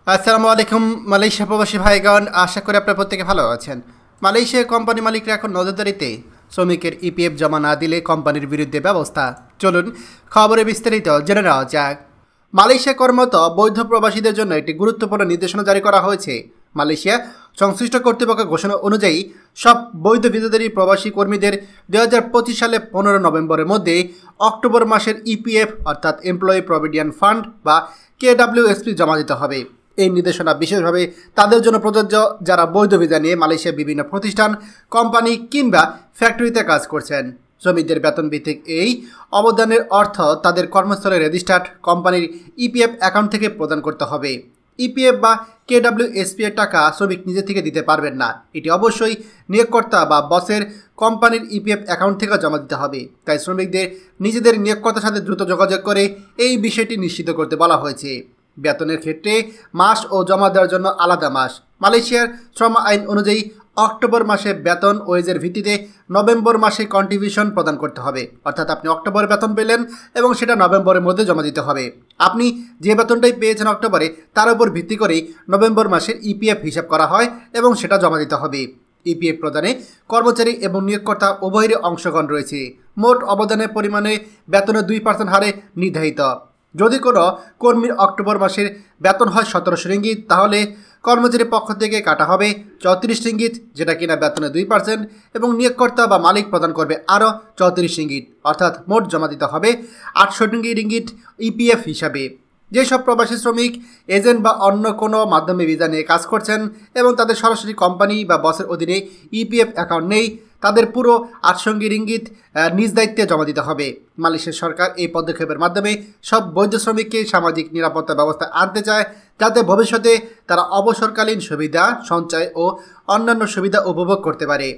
আসসালামু আলাইকুম মালয়েশিয়া প্রবাসী ভাইগণ, আশা করি আপনারা প্রত্যেকে ভালো আছেন। মালয়েশিয়া কোম্পানি মালিকরা এখন নজরদারিতে, শ্রমিকের ইপিএফ জমা না দিলে কোম্পানির বিরুদ্ধে ব্যবস্থা। চলুন খবরে বিস্তারিত জেনে নেওয়া যাক। মালয়েশিয়া কর্মরত বৈধ প্রবাসীদের জন্য একটি গুরুত্বপূর্ণ নির্দেশনা জারি করা হয়েছে। মালয়েশিয়া সংশ্লিষ্ট কর্তৃপক্ষের ঘোষণা অনুযায়ী সব বৈধ ভিসাধারী প্রবাসী কর্মীদের 2025 সালে 15 নভেম্বরের মধ্যে অক্টোবর মাসের ইপিএফ অর্থাৎ এমপ্লয়ি প্রভিডেন্ট ফান্ড বা কেডব্লিউএসপি জমা দিতে হবে। এই নির্দেশনা বিশেষভাবে তাদের জন্য প্রযোজ্য যারা বৈধ ভিসা নিয়ে মালয়েশিয়ার বিভিন্ন প্রতিষ্ঠান, কোম্পানি কিংবা ফ্যাক্টরিতে কাজ করছেন। শ্রমিকদের বেতন ভিত্তিক এই অবদানের অর্থ তাদের কর্মস্থলে রেজিস্টার্ড কোম্পানির ইপিএফ অ্যাকাউন্ট থেকে প্রদান করতে হবে। ইপিএফ বা কেডব্লিউএসপি এর টাকা শ্রমিক নিজে থেকে দিতে পারবেন না, এটি অবশ্যই নিয়োগকর্তা বা বসের কোম্পানির ইপিএফ অ্যাকাউন্ট থেকে জমা দিতে হবে। তাই শ্রমিকদের নিজেদের নিয়োগকর্তার সাথে দ্রুত যোগাযোগ করে এই বিষয়টি নিশ্চিত করতে বলা হয়েছে। বেতনের ক্ষেত্রে মাস ও জমা দেওয়ার জন্য আলাদা মাস। মালয়েশিয়ার শ্রম আইন অনুযায়ী অক্টোবর মাসে বেতন ওয়েজের ভিত্তিতে নভেম্বর মাসে কন্ট্রিবিউশন প্রদান করতে হবে। অর্থাৎ আপনি অক্টোবরে বেতন পেলেন এবং সেটা নভেম্বরের মধ্যে জমা দিতে হবে। আপনি যে বেতনটাই পেয়েছেন অক্টোবরে, তার উপর ভিত্তি করেই নভেম্বর মাসের ইপিএফ হিসাব করা হয় এবং সেটা জমা দিতে হবে। ইপিএফ প্রদানে কর্মচারী এবং নিয়োগকর্তা উভয়েরই অংশগ্রহণ রয়েছে। মোট অবদানের পরিমাণে বেতনের 2% হারে নির্ধারিত। যদি কোনো কর্মীর অক্টোবর মাসের বেতন হয় 1700 রিঙ্গিত, তাহলে কর্মচারীর পক্ষ থেকে কাটা হবে 34 রিঙ্গিত, যেটা কিনা বেতনের 2%, এবং নিয়োগকর্তা বা মালিক প্রদান করবে আরও 34 রিঙ্গিত। অর্থাৎ মোট জমা দিতে হবে 68 রিঙ্গিত ইপিএফ হিসাবে। যেসব প্রবাসী শ্রমিক এজেন্ট বা অন্য কোনো মাধ্যমে ভিসা নিয়ে কাজ করছেন এবং তাদের সরাসরি কোম্পানি বা বসের অধীনে ইপিএফ অ্যাকাউন্ট নেই, তাদের পুরো 8 রিঙ্গিত নিজ দায়িত্বে জমা দিতে হবে। মালয়েশিয়া সরকার এই পদক্ষেপের মাধ্যমে সব বৈধ শ্রমিককে সামাজিক নিরাপত্তা ব্যবস্থা আনতে চায়, যাতে ভবিষ্যতে তারা অবসরকালীন সুবিধা, সঞ্চয় ও অন্যান্য সুবিধা উপভোগ করতে পারে।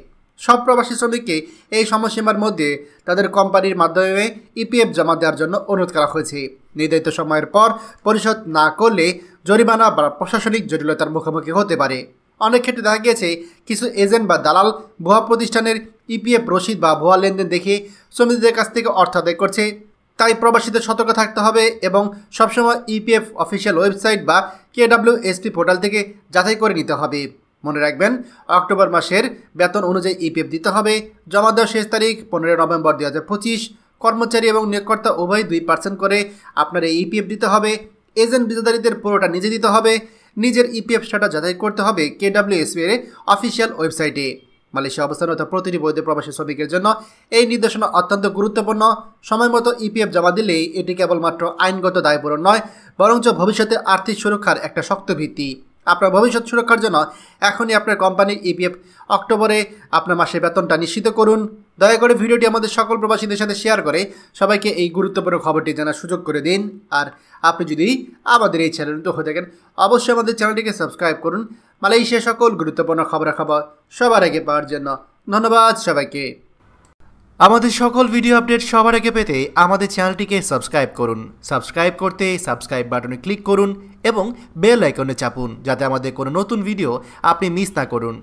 সব প্রবাসী শ্রমিককে এই সময়সীমার মধ্যে তাদের কোম্পানির মাধ্যমে ইপিএফ জমা দেওয়ার জন্য অনুরোধ করা হয়েছে। নির্ধারিত সময়ের পর পরিশোধ না করলে জরিমানা বা প্রশাসনিক জটিলতার মুখোমুখি হতে পারে। অনেক ক্ষেত্রে দেখা গিয়েছে কিছু এজেন্ট বা দালাল ভুয়া প্রতিষ্ঠানের ইপিএফ রসিদ বা ভুয়া লেনদেন দেখে শ্রমিকদের কাছ থেকে অর্থ আদায় করছে। তাই প্রবাসীদের সতর্ক থাকতে হবে এবং সবসময় ইপিএফ অফিসিয়াল ওয়েবসাইট বা কেডব্লিউএসপি পোর্টাল থেকে যাচাই করে নিতে হবে। মনে রাখবেন, অক্টোবর মাসের বেতন অনুযায়ী ইপিএফ দিতে হবে। জমা দেওয়ার শেষ তারিখ 15 নভেম্বর 2025। কর্মচারী এবং নিয়োগকর্তা উভয় 2% করে আপনার এই ইপিএফ দিতে হবে। এজেন্ট ভিসাধারীদের পুরোটা নিজে দিতে হবে। নিজের ইপিএফ স্ট্যাটাস যাচাই করতে হবে কেডব্লিউএসপি এর অফিসিয়াল ওয়েবসাইটে। মালয়েশিয়া অবস্থানরত প্রতিটি বৈধ প্রবাসী শ্রমিকের জন্য এই নির্দেশনা অত্যন্ত গুরুত্বপূর্ণ। সময় মতো ইপিএফ জমা দিলেই এটি কেবলমাত্র আইনগত দায় পূরণ নয়, বরঞ্চ ভবিষ্যতে আর্থিক সুরক্ষার একটা শক্ত ভিত্তি। আপনার ভবিষ্যৎ সুরক্ষার জন্য এখনই আপনার কোম্পানির ইপিএফ অক্টোবরে আপনার মাসের বেতনটা নিশ্চিত করুন। দয়া করে ভিডিওটি আমাদের সকল প্রবাসীদের সাথে শেয়ার করে সবাইকে এই গুরুত্বপূর্ণ খবরটি জানার সুযোগ করে দিন। আর আপনি যদি আমাদের এই চ্যানেলটি হয়ে থাকেন, অবশ্যই আমাদের চ্যানেলটিকে সাবস্ক্রাইব করুন মালয়েশিয়ার সকল গুরুত্বপূর্ণ খবরাখবর সবার আগে পাওয়ার জন্য। ধন্যবাদ সবাইকে। আমাদের সকল ভিডিও আপডেট সবার আগে পেতে আমাদের চ্যানেলটিকে সাবস্ক্রাইব করুন। সাবস্ক্রাইব করতে সাবস্ক্রাইব বাটনে ক্লিক করুন এবং বেল আইকনে চাপুন, যাতে আমাদের কোনো নতুন ভিডিও আপনি মিস না করুন।